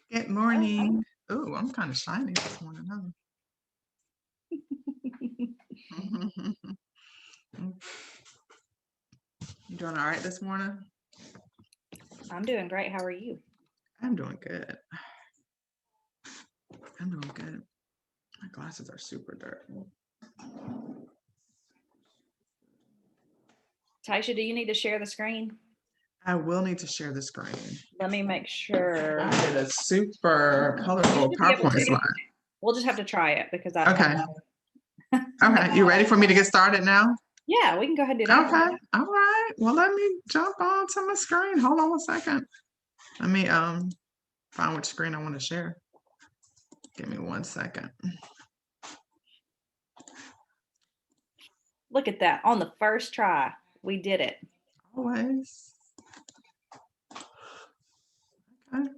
Good Oh, morning. Oh, I'm kind of shiny this morning, huh? You doing all right this morning? I'm doing great. How are you? I'm doing good. I'm doing good. My glasses are super dirty. Taisha, do you need to share the screen? I will need to share the screen. Let me make sure. I did a super You colorful should be able PowerPoint to. slide. We'll just have to try it because I Okay. know. Okay. You ready for me to get started now? Yeah, we can go ahead and do that. Okay. All right. Well, let me jump onto my screen. Hold on one second. Let me find which screen I want to share. Give me 1 second. Look at that. On the first try, we did it. Always. Okay.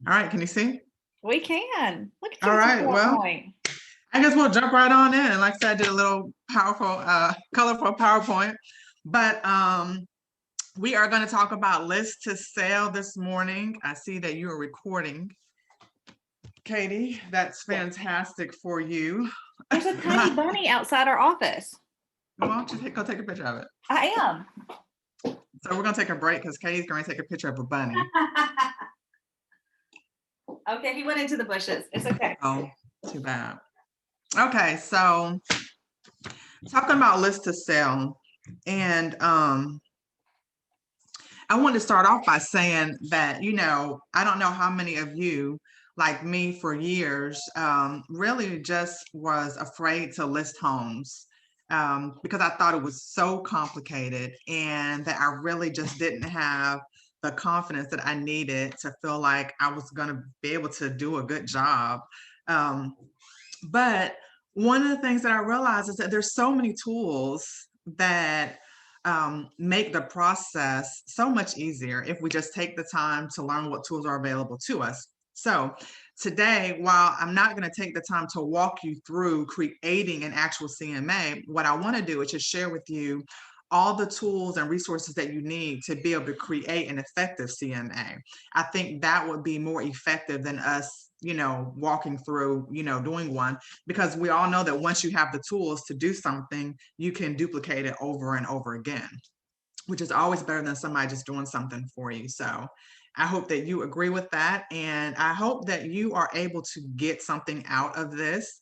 All right. Can you see? We can. Look at you All with your right. Well, PowerPoint. I guess we'll jump right on in. And like I said, I did a little powerful, colorful PowerPoint. But we are going to talk about list to sale this morning. I see that you are recording, Katie. That's fantastic for you. There's a tiny bunny outside our office. Why don't you go take a picture of it? I am. So we're going to take a break because Katie's going to take a picture of a bunny. Okay, he went into the bushes. It's okay. Oh, too bad. Okay, so talking about list to sell, and I want to start off by saying that, I don't know how many of you, like me for years, really just was afraid to list homes because I thought it was so complicated and that I really just didn't have the confidence that I needed to feel like I was going to be able to do a good job. But one of the things that I realized is that there's so many tools that make the process so much easier if we just take the time to learn what tools are available to us. So today, while I'm not going to take the time to walk you through creating an actual CMA, what I want to do is just share with you all the tools and resources that you need to be able to create an effective CMA. I think that would be more effective than us walking through, doing one, because we all know that once you have the tools to do something, you can duplicate it over and over again, which is always better than somebody just doing something for you. So I hope that you agree with that. And I hope that you are able to get something out of this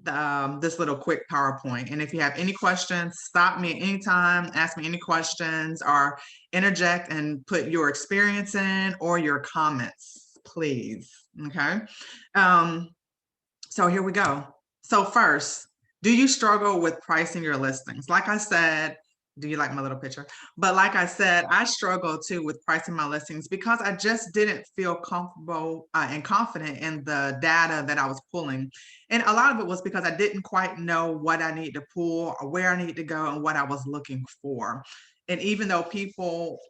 little quick PowerPoint. And if you have any questions, stop me at any time, ask me any questions, or interject and put your experience in or your comments, please. Okay. So here we go. So first, do you struggle with pricing your listings? Like I said, do you like my little picture? But like I said, I struggle too with pricing my listings because I just didn't feel comfortable and confident in the data that I was pulling. And a lot of it was because I didn't quite know what I need to pull or where I need to go and what I was looking for. And even though people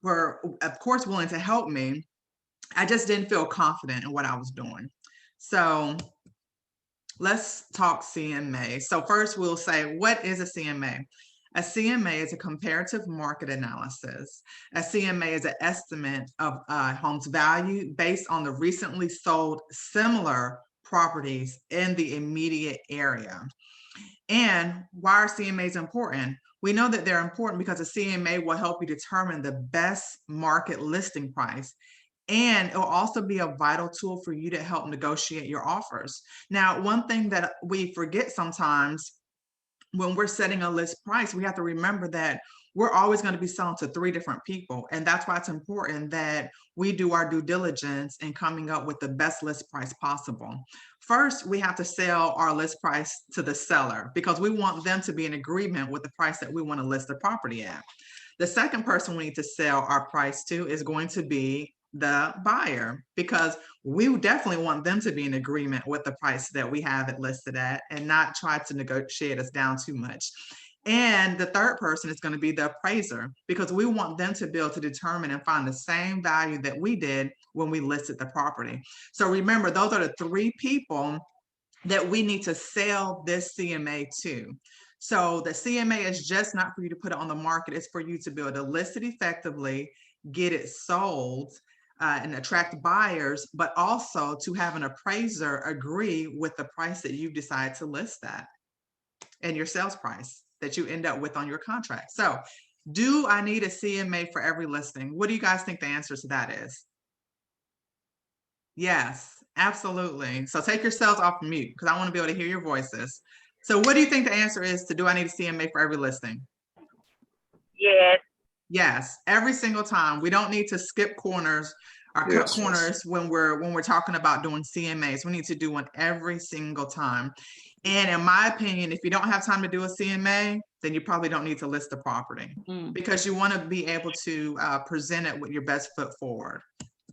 were, of course, willing to help me, I just didn't feel confident in what I was doing. So let's talk CMA. So first we'll say, what is a CMA? A CMA is a comparative market analysis. A CMA is an estimate of a home's value based on the recently sold similar properties in the immediate area. And why are CMAs important? We know that they're important because a CMA will help you determine the best market listing price. And it will also be a vital tool for you to help negotiate your offers. Now, one thing that we forget sometimes when we're setting a list price, we have to remember that we're always going to be selling to 3 different people. And that's why it's important that we do our due diligence in coming up with the best list price possible. First, we have to sell our list price to the seller because we want them to be in agreement with the price that we want to list the property at. The second person we need to sell our price to is going to be the buyer, because we definitely want them to be in agreement with the price that we have it listed at and not try to negotiate us down too much. And the third person is going to be the appraiser, because we want them to be able to determine and find the same value that we did when we listed the property. So remember, those are the 3 people that we need to sell this CMA to. So the CMA is just not for you to put it on the market. It's for you to be able to list it effectively, get it sold, and attract buyers, but also to have an appraiser agree with the price that you decide to list at and your sales price that you end up with on your contract. So, do I need a CMA for every listing? What do you guys think the answer to that is? Yes, absolutely. So take yourselves off mute because I want to be able to hear your voices. So what do you think the answer is to do I need a CMA for every listing? Yes. Yes, every single time. We don't need to skip corners or cut Yes. corners when we're talking about doing CMAs. We need to do one every single time. And in my opinion, if you don't have time to do a CMA, then you probably don't need to list the property because you want to be able to present it with your best foot forward.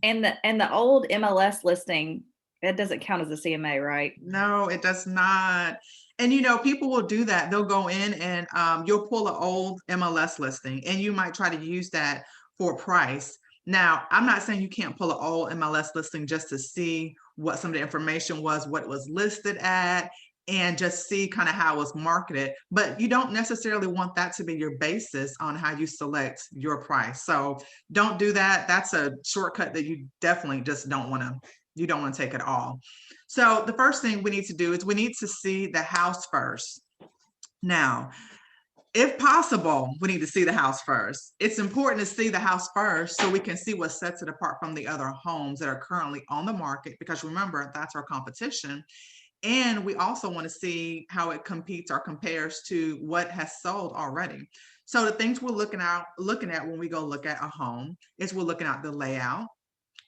And the old MLS listing, that doesn't count as a CMA, right? No, it does not. And you know, people will do that. They'll go in and you'll pull an old MLS listing and you might try to use that for a price. Now, I'm not saying you can't pull an old MLS listing just to see what some of the information was, what it was listed at, and just see kind of how it was marketed. But you don't necessarily want that to be your basis on how you select your price. So don't do that. That's a shortcut that you definitely just don't want to take at all. So the first thing we need to do is we need to see the house first. Now, if possible, we need to see the house first. It's important to see the house first so we can see what sets it apart from the other homes that are currently on the market, because remember, that's our competition. And we also want to see how it competes or compares to what has sold already. So the things we're looking at when we go look at a home is we're looking at the layout,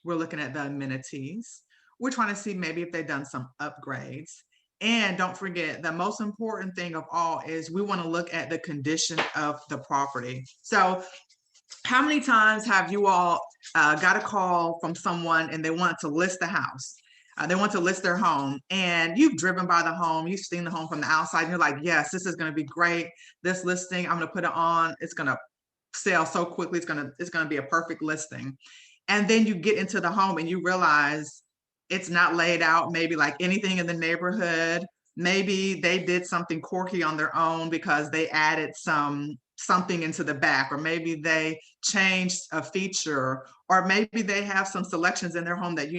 we're looking at the amenities, we're trying to see maybe if they've done some upgrades. And don't forget, the most important thing of all is we want to look at the condition of the property. So how many times have you all got a call from someone and they want to list the house? They want to list their home and you've driven by the home, you've seen the home from the outside, and you're like, yes, this is going to be great. This listing, I'm going to put it on. It's going to sell so quickly. It's going to be a perfect listing. And then you get into the home and you realize it's not laid out maybe like anything in the neighborhood. Maybe they did something quirky on their own because they added something into the back, or maybe they changed a feature, or maybe they have some selections in their home that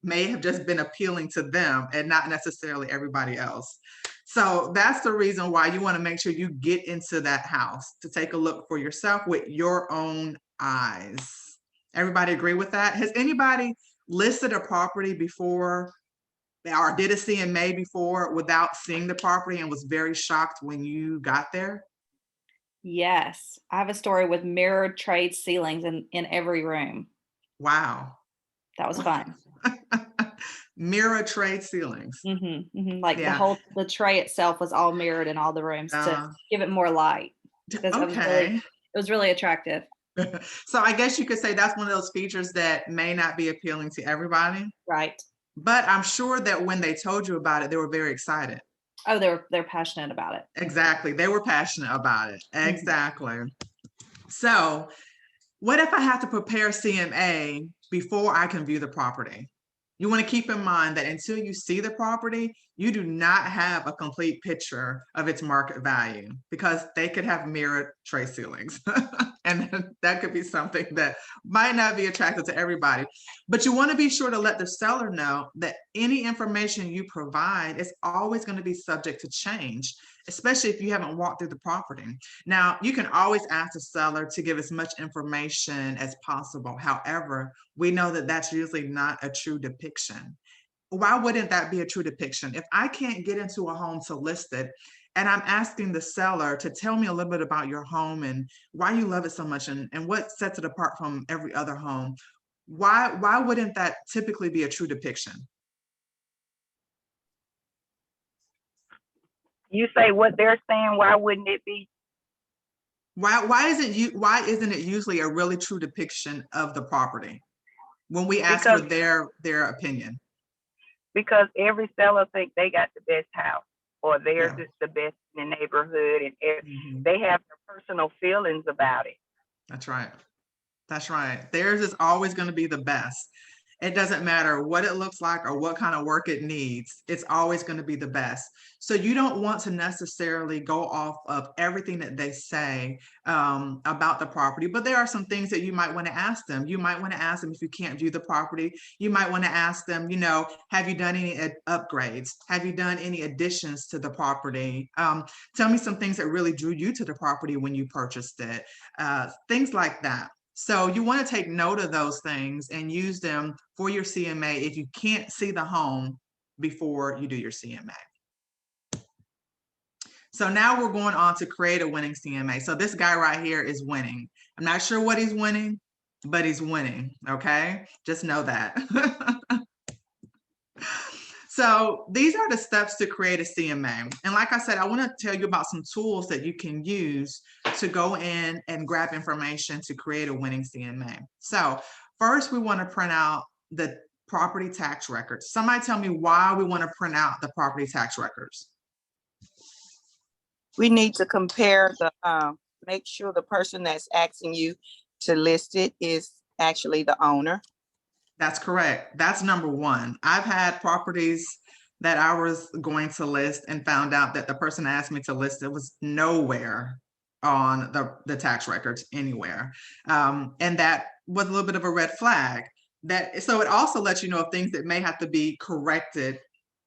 may have just been appealing to them and not necessarily everybody else. So that's the reason why you want to make sure you get into that house to take a look for yourself with your own eyes. Everybody agree with that? Has anybody listed a property before or did a CMA before without seeing the property and was very shocked when you got there? Yes. I have a story with mirrored trade ceilings in every room. Wow. That was fun. Mirror trade ceilings. Like the tray itself was all mirrored in all the rooms to give it more light. Okay. It was really attractive. So I guess you could say that's one of those features that may not be appealing to everybody. Right. But I'm sure that when they told you about it, they were very excited. Oh, they're passionate about it. Exactly. They were passionate about it. Exactly. So what if I have to prepare CMA before I can view the property? You want to keep in mind that until you see the property, you do not have a complete picture of its market value because they could have mirrored tray ceilings. And that could be something that might not be attractive to everybody. But you want to be sure to let the seller know that any information you provide is always going to be subject to change, especially if you haven't walked through the property. Now, you can always ask the seller to give as much information as possible. However, we know that that's usually not a true depiction. Why wouldn't that be a true depiction? If I can't get into a home to list it, and I'm asking the seller to tell me a little bit about your home and why you love it so much and what sets it apart from every other home, why wouldn't that typically be a true depiction? You say what they're saying, why wouldn't it be? Why isn't it usually a really true depiction of the property when we ask for their opinion? Because every seller think they got the best house, or theirs is the best in the neighborhood, and they have their personal feelings about it. That's right. That's right. Theirs is always going to be the best. It doesn't matter what it looks like or what kind of work it needs. It's always going to be the best. So you don't want to necessarily go off of everything that they say about the property, but there are some things that you might want to ask them. You might want to ask them if you can't view the property. You might want to ask them, have you done any upgrades? Have you done any additions to the property? Tell me some things that really drew you to the property when you purchased it. Things like that. So you want to take note of those things and use them for your CMA if you can't see the home before you do your CMA. So now we're going on to create a winning CMA. So this guy right here is winning. I'm not sure what he's winning, but he's winning, okay? Just know that. So these are the steps to create a CMA. And like I said, I want to tell you about some tools that you can use to go in and grab information to create a winning CMA. So first, we want to print out the property tax records. Somebody tell me why we want to print out the property tax records. We need to compare make sure the person that's asking you to list it is actually the owner. That's correct. That's number one. I've had properties that I was going to list and found out that the person asked me to list it was nowhere on the tax records anywhere. And that was a little bit of a red flag. So it also lets you know of things that may have to be corrected,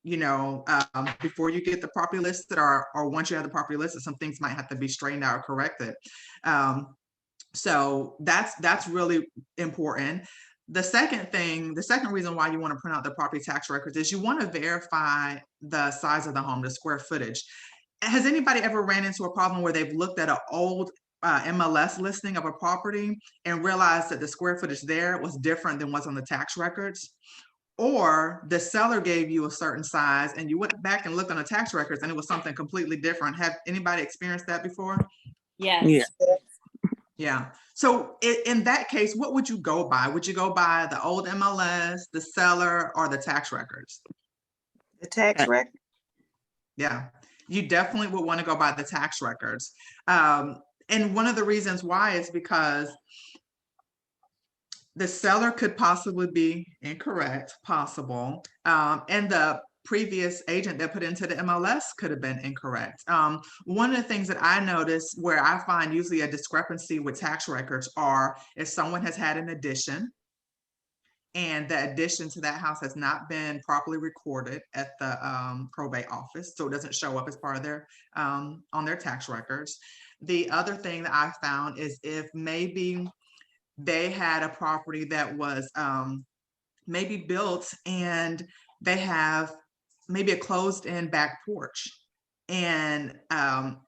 before you get the property listed or once you have the property listed, some things might have to be straightened out or corrected. So that's really important. The second reason why you want to print out the property tax records is you want to verify the size of the home, the square footage. Has anybody ever ran into a problem where they've looked at an old MLS listing of a property and realized that the square footage there was different than what's on the tax records? Or the seller gave you a certain size and you went back and looked on the tax records and it was something completely different. Have anybody experienced that before? Yes. Yeah. Yeah. So in that case, what would you go by? Would you go by the old MLS, the seller, or the tax records? The tax record. Yeah, you definitely would want to go by the tax records. And one of the reasons why is because the seller could possibly be incorrect, and the previous agent that put into the MLS could have been incorrect. One of the things that I notice where I find usually a discrepancy with tax records are if someone has had an addition and the addition to that house has not been properly recorded at the probate office, so it doesn't show up as part of their on their tax records. The other thing that I found is if maybe they had a property that was maybe built and they have maybe a closed-in back porch, and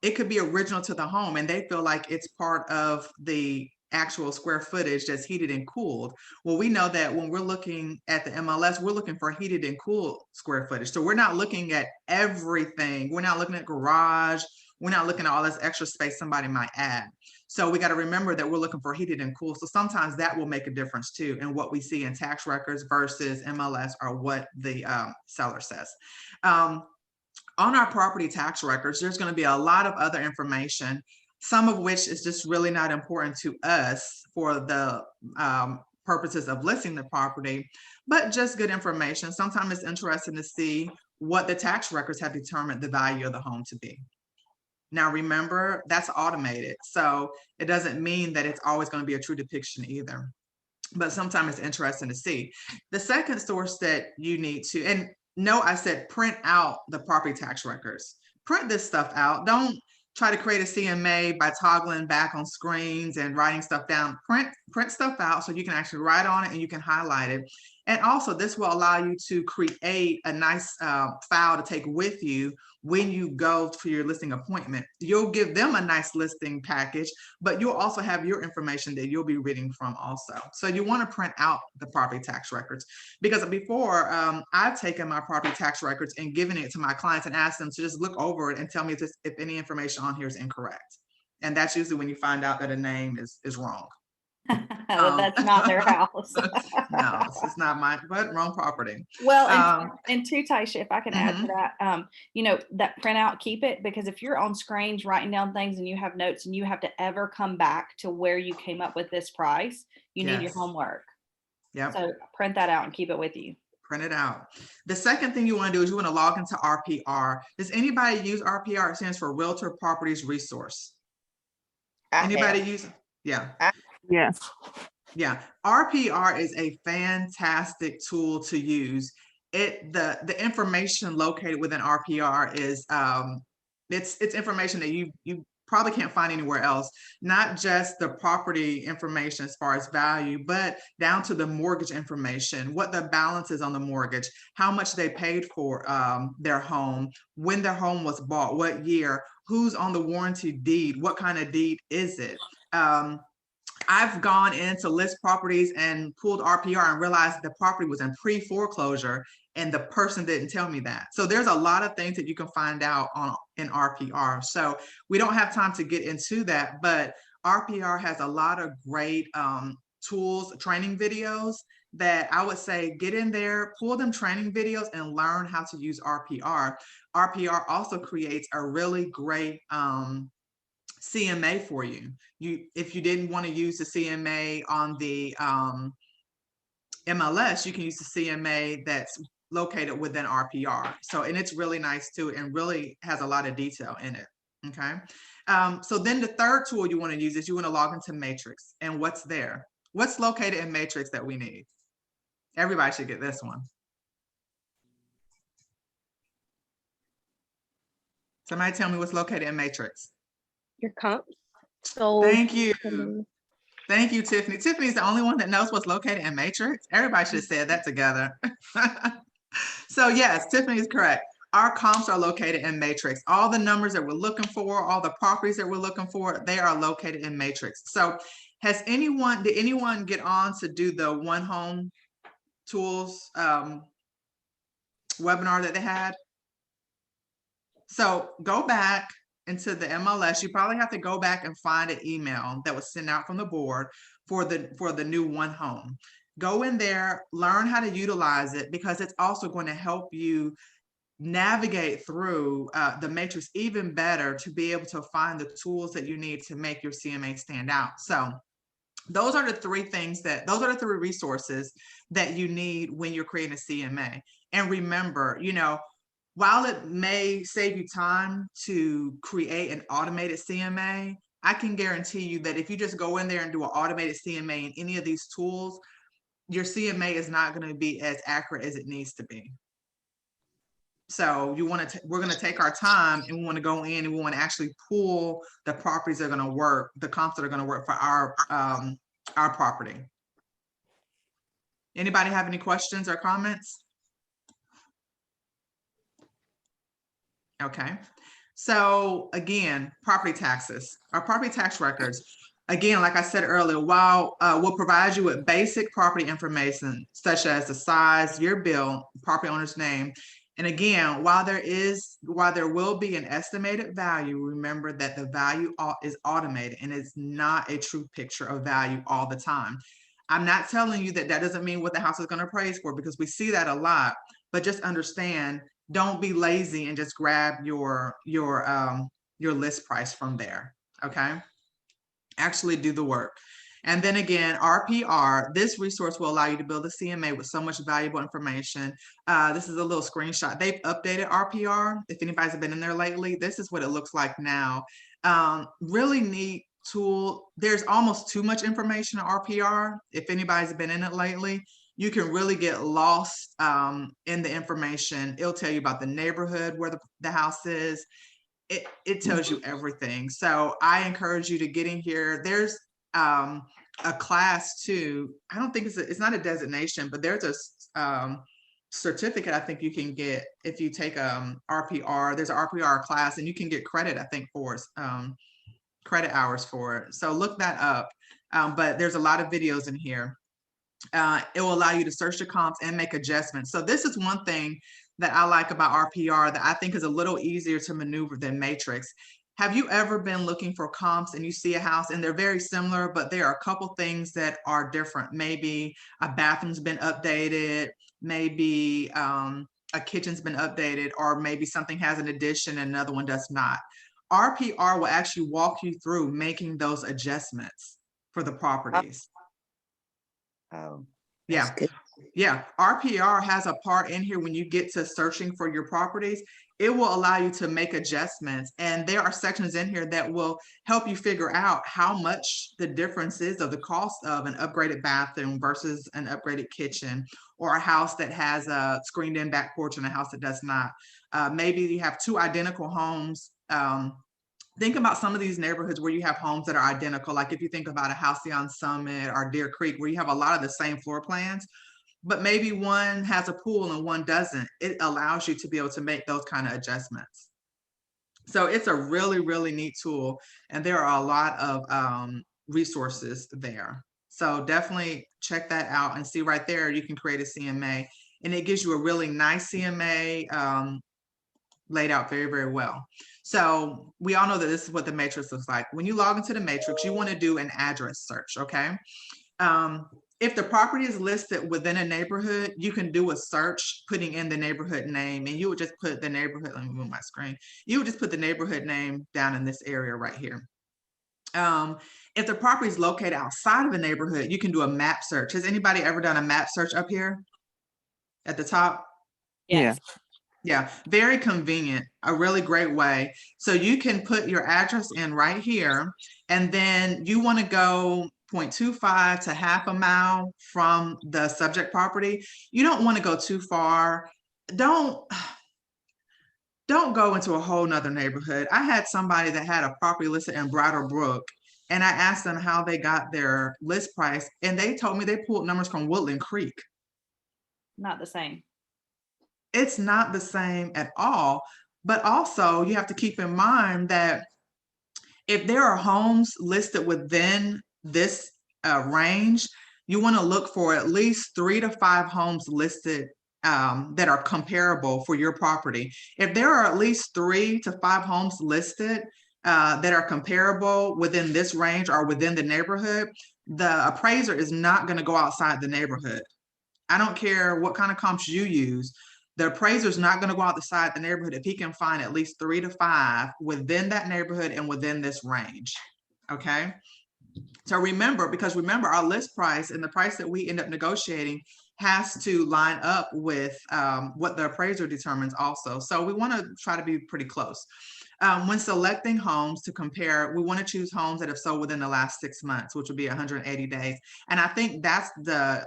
it could be original to the home and they feel like it's part of the actual square footage that's heated and cooled. Well, we know that when we're looking at the MLS, we're looking for heated and cooled square footage. So we're not looking at everything. We're not looking at garage. We're not looking at all this extra space somebody might add. So we got to remember that we're looking for heated and cool. So sometimes that will make a difference too in what we see in tax records versus MLS or what the seller says. On our property tax records, there's going to be a lot of other information, some of which is just really not important to us for the purposes of listing the property, but just good information. Sometimes it's interesting to see what the tax records have determined the value of the home to be. Now, remember, that's automated, so it doesn't mean that it's always going to be a true depiction either, but sometimes it's interesting to see. The second source that you need to, and no, I said print out the property tax records. Print this stuff out. Don't try to create a CMA by toggling back on screens and writing stuff down. Print stuff out so you can actually write on it and you can highlight it. And also this will allow you to create a nice file to take with you when you go for your listing appointment. You'll give them a nice listing package, but you'll also have your information that you'll be reading from also. So you want to print out the property tax records, because before I've taken my property tax records and given it to my clients and asked them to just look over it and tell me if any information on here is incorrect. And that's usually when you find out that a name is wrong. That's not their house. No, it's not mine, but wrong property. Well, and too, Taisha, if I can add to Mhm. that, that printout, keep it, because if you're on screens writing down things and you have notes and you have to ever come back to where you came up with this price, you need your Yes. homework. Yep. So print that out and keep it with you. Print it out. The second thing you want to do is you want to log into RPR. Does anybody use RPR? It stands for Realtor Properties Resource. Anybody use it? Yeah. Yes. Yeah. RPR is a fantastic tool to use. The information located within RPR is it's information that you probably can't find anywhere else, not just the property information as far as value, but down to the mortgage information, what the balance is on the mortgage, how much they paid for their home, when their home was bought, what year, who's on the warranty deed, what kind of deed is it. I've gone into list properties and pulled RPR and realized the property was in pre-foreclosure and the person didn't tell me that. So there's a lot of things that you can find out in RPR. So we don't have time to get into that, but RPR has a lot of great tools, training videos that I would say get in there, pull them training videos and learn how to use RPR. RPR also creates a really great CMA for you. If you didn't want to use the CMA on the MLS, you can use the CMA that's located within RPR. So, and it's really nice too, and really has a lot of detail in it. Okay. So then the third tool you want to use is you want to log into Matrix. And what's there? What's located in Matrix that we need? Everybody should get this one. Somebody tell me what's located in Matrix. Your comps. So Thank you. Thank you, Tiffany. Tiffany's the only one that knows what's located in Matrix. Everybody should have said that together. So yes, Tiffany is correct. Our comps are located in Matrix. All the numbers that we're looking for, all the properties that we're looking for, they are located in Matrix. So did anyone get on to do the One Home Tools webinar that they had? So go back into the MLS. You probably have to go back and find an email that was sent out from the board for the new One Home. Go in there, learn how to utilize it, because it's also going to help you navigate through the matrix even better to be able to find the tools that you need to make your CMA stand out. So those are the three resources that you need when you're creating a CMA. And remember, while it may save you time to create an automated CMA, I can guarantee you that if you just go in there and do an automated CMA in any of these tools, your CMA is not going to be as accurate as it needs to be. So we're going to take our time and we want to go in and we want to actually pull the properties that are going to work, the comps that are going to work for our property. Anybody have any questions or comments? Okay, so again, property taxes, our property tax records. Again, like I said earlier, while we'll provide you with basic property information, such as the size, your bill, property owner's name. And again, while there will be an estimated value, remember that the value is automated and it's not a true picture of value all the time. I'm not telling you that doesn't mean what the house is going to appraise for, because we see that a lot, but just understand, don't be lazy and just grab your list price from there. Okay, actually do the work. And then again, RPR, this resource will allow you to build a CMA with so much valuable information. This is a little screenshot. They've updated RPR. If anybody's been in there lately, this is what it looks like now. Really neat tool. There's almost too much information in RPR. If anybody's been in it lately, you can really get lost in the information. It'll tell you about the neighborhood where the house is. It tells you everything. So I encourage you to get in here. There's a class too. I don't think it's not a designation, but there's a certificate I think you can get if you take RPR. There's an RPR class and you can get credit, I think, for credit hours for it. So look that up. But there's a lot of videos in here. It will allow you to search the comps and make adjustments. So this is one thing that I like about RPR that I think is a little easier to maneuver than Matrix. Have you ever been looking for comps and you see a house and they're very similar, but there are a couple things that are different? Maybe a bathroom's been updated, maybe a kitchen's been updated, or maybe something has an addition and another one does not. RPR will actually walk you through making those adjustments for the properties. Oh. That's Yeah. good. Yeah, RPR has a part in here when you get to searching for your properties. It will allow you to make adjustments, and there are sections in here that will help you figure out how much the difference is of the cost of an upgraded bathroom versus an upgraded kitchen, or a house that has a screened in back porch and a house that does not. Maybe you have two identical homes. Think about some of these neighborhoods where you have homes that are identical. Like if you think about a Halcyon Summit or Deer Creek, where you have a lot of the same floor plans, but maybe one has a pool and one doesn't. It allows you to be able to make those kind of adjustments. So it's a really, really neat tool, and there are a lot of resources there. So definitely check that out and see right there, you can create a CMA, and it gives you a really nice CMA laid out very, very well. So we all know that this is what the matrix looks like. When you log into the matrix, you want to do an address search, okay? If the property is listed within a neighborhood, you can do a search putting in the neighborhood name, and you would just put the neighborhood, let me move my screen. You would just put the neighborhood name down in this area right here. If the property is located outside of a neighborhood, you can do a map search. Has anybody ever done a map search up here at the top? Yes. Yeah, very convenient, a really great way. So you can put your address in right here, and then you want to go 0.25 to half a mile from the subject property. You don't want to go too far. Don't go into a whole nother neighborhood. I had somebody that had a property listed in Bridle Brook, and I asked them how they got their list price, and they told me they pulled numbers from Woodland Creek. Not the same. It's not the same at all. But also you have to keep in mind that if there are homes listed within this range, you want to look for at least 3 to 5 homes listed that are comparable for your property. If there are at least 3 to 5 homes listed that are comparable within this range or within the neighborhood, the appraiser is not going to go outside the neighborhood. I don't care what kind of comps you use. The appraiser is not going to go outside the neighborhood if he can find at least 3 to 5 within that neighborhood and within this range. Okay. So remember, because remember, our list price and the price that we end up negotiating has to line up with what the appraiser determines also. So we want to try to be pretty close. When selecting homes to compare, we want to choose homes that have sold within the last 6 months, which would be 180 days. And I think that's the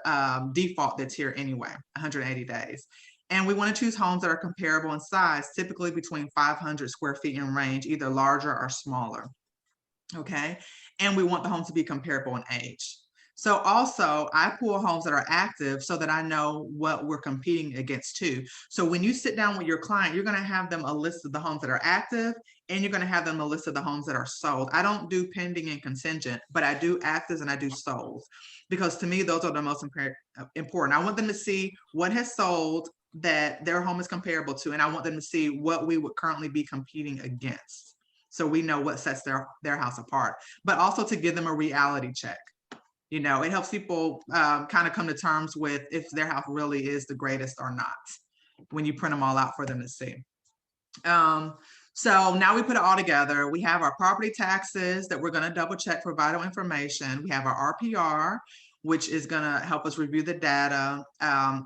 default that's here anyway, 180 days. And we want to choose homes that are comparable in size, typically between 500 square feet in range, either larger or smaller. Okay. And we want the home to be comparable in age. So also I pull homes that are active so that I know what we're competing against too. So when you sit down with your client, you're going to have them a list of the homes that are active, and you're going to have them a list of the homes that are sold. I don't do pending and contingent, but I do actives and I do solds, because to me, those are the most important. I want them to see what has sold that their home is comparable to, and I want them to see what we would currently be competing against, so we know what sets their house apart, but also to give them a reality check. You know, it helps people kind of come to terms with if their house really is the greatest or not when you print them all out for them to see. So now we put it all together. We have our property taxes that we're going to double check for vital information. We have our RPR, which is going to help us review the data.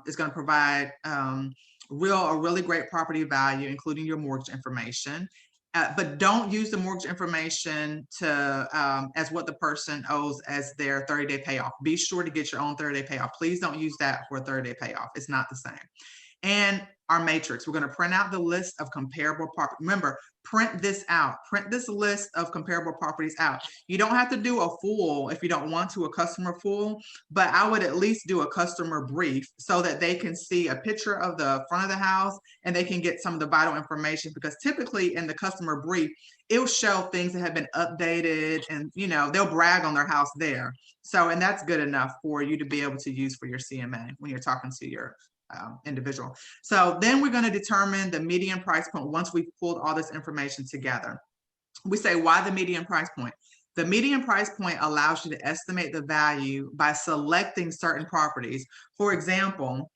It's going to provide a really great property value, including your mortgage information. But don't use the mortgage information to as what the person owes as their 30-day payoff. Be sure to get your own 30-day payoff. Please don't use that for a 30-day payoff. It's not the same. And our matrix, we're going to print out the list of comparable properties. Remember, print this out. Print this list of comparable properties out. You don't have to do a full if you don't want to, a customer full, but I would at least do a customer brief so that they can see a picture of the front of the house and they can get some of the vital information, because typically in the customer brief, it'll show things that have been updated, and you know, they'll brag on their house there. So, and that's good enough for you to be able to use for your CMA when you're talking to your individual. So then we're going to determine the median price point once we've pulled all this information together. We say, why the median price point? The median price point allows you to estimate the value by selecting certain properties. For example,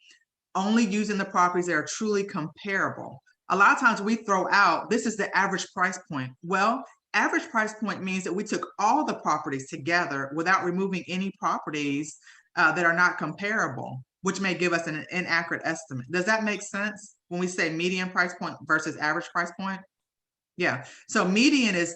only using the properties that are truly comparable. A lot of times we throw out, this is the average price point. Well, average price point means that we took all the properties together without removing any properties that are not comparable, which may give us an inaccurate estimate. Does that make sense when we say median price point versus average price point? Yeah. So median is,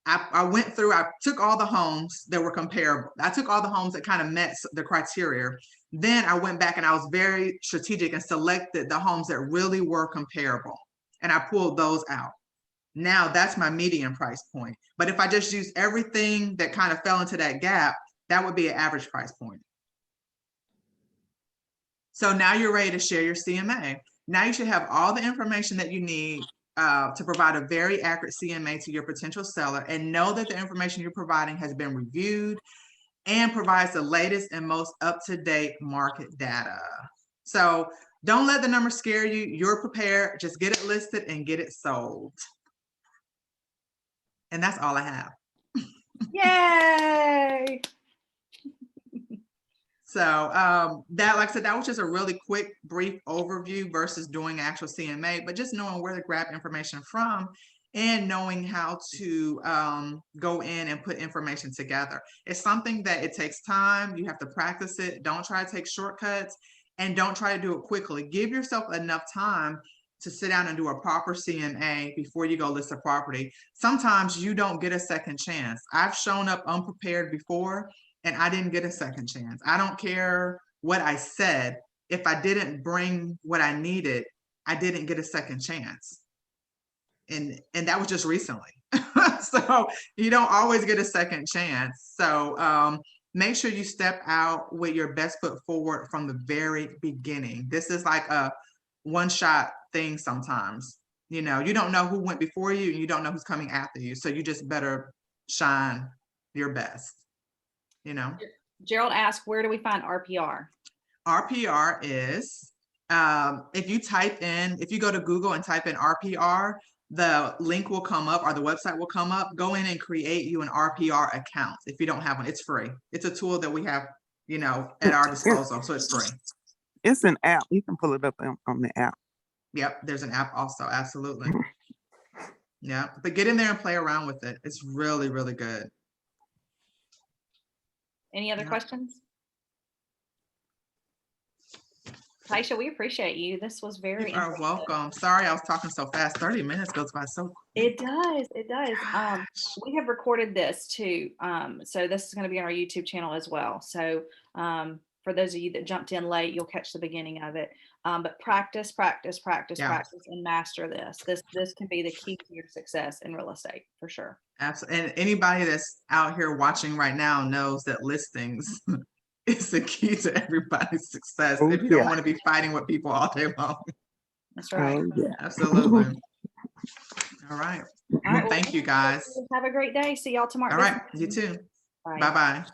I went through, I took all the homes that were comparable. I took all the homes that kind of met the criteria. Then I went back and I was very strategic and selected the homes that really were comparable. And I pulled those out. Now that's my median price point. But if I just use everything that kind of fell into that gap, that would be an average price point. So now you're ready to share your CMA. Now you should have all the information that you need to provide a very accurate CMA to your potential seller, and know that the information you're providing has been reviewed and provides the latest and most up-to-date market data. So don't let the numbers scare you. You're prepared. Just get it listed and get it sold. And that's all I have. Yay! So that, like I said, that was just a really quick, brief overview versus doing actual CMA, but just knowing where to grab information from and knowing how to go in and put information together. It's something that it takes time. You have to practice it. Don't try to take shortcuts, and don't try to do it quickly. Give yourself enough time to sit down and do a proper CMA before you go list a property. Sometimes you don't get a second chance. I've shown up unprepared before, and I didn't get a second chance. I don't care what I said. If I didn't bring what I needed, I didn't get a second chance. And that was just recently. So you don't always get a second chance. So make sure you step out with your best foot forward from the very beginning. This is like a one-shot thing sometimes. You know, you don't know who went before you, and you don't know who's coming after you. So you just better shine your best. You know, Gerald asked, where do we find RPR? RPR is, if you go to Google and type in RPR, the link will come up, or the website will come up. Go in and create you an RPR account. If you don't have one, it's free. It's a tool that we have, you know, at our disposal. So it's free. It's an app. You can pull it up on the app. Yep. There's an app also. Absolutely. Yeah. But get in there and play around with it. It's really, really good. Any other Yeah. questions? Taisha, we appreciate you. This was very You are informative. welcome. Sorry, I was talking so fast. 30 minutes goes by so quick. It does. It does. We have recorded this too. So this is going to be on our YouTube channel as well. So for those of you that jumped in late, you'll catch the beginning of it. But practice, practice, practice, Yeah. practice, and master this. This can be the key to your success in real estate for sure. Absolutely. And anybody that's out here watching right now knows that listings is the key to everybody's success. Oh, If you don't yeah. want to be fighting with people all day long. That's right. Oh, yeah. Absolutely. All right. All right, well, Thank you, guys. Have a great day. See y'all tomorrow. All right. You too. Bye. Bye-bye.